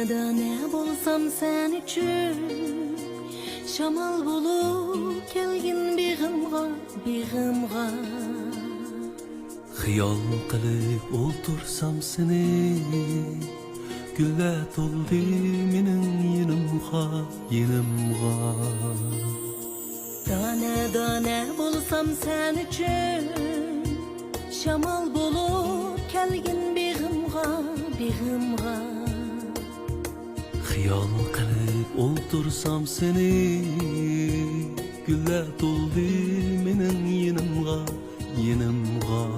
ne bolsam sen üçün Şamal bolup kelgin begimga Xiyal qilib o'ltirsam seni Güller to'ldi mening yenimga Dane bolsam sen üçün Şamal bolup kelgin begimga Xiyal qilib o'ltirsam seni Güller to'ldi mening yenimga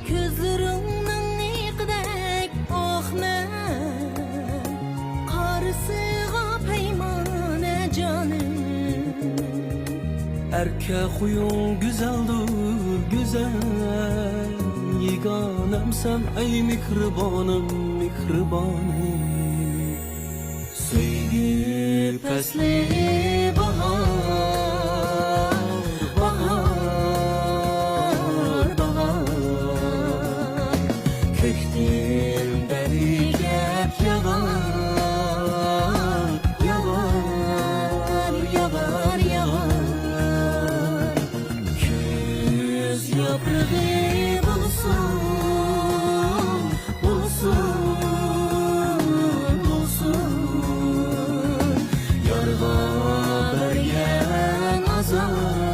Gözlerinden iqdek oxmen Qarısığa peymane canım Erke huyun güzeldir güzel Yeganem sen ey mikribanım Sevgi pesli bahar Köktim beri gep yağar Küz yaprağı bulsun Yarga bergen azar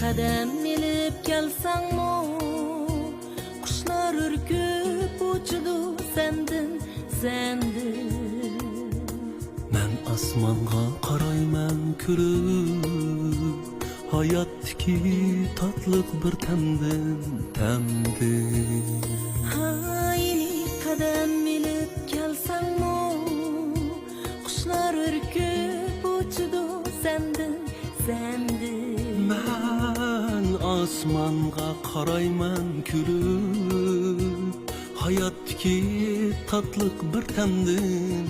Kadem milip gelsen mo Kuşlar ürküp uçdu sendin Men asmanga qarayman külüp Hayatdaki tatlık bir temdin Hayni kadem milip gelsen mo Kuşlar ürküp uçdu sendin Men asmanga qarayman külüp Hayatdaki tatlık bir temdin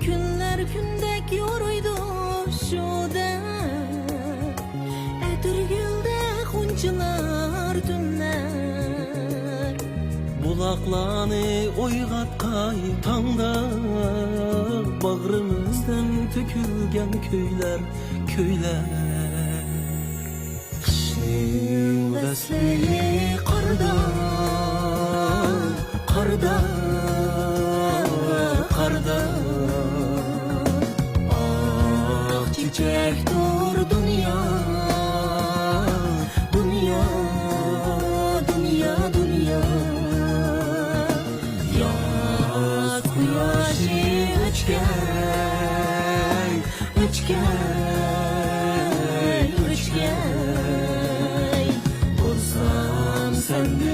Günler kündek yoruydu şu dem Edirgülde hunçular tünler Bulaqlarını oygatqay tağda Bağrımızdan tökülgen köyler Kışın vesleyi qarda Ah çiçek dur dünya Yaz kuyaşı öçkey Bulsam senden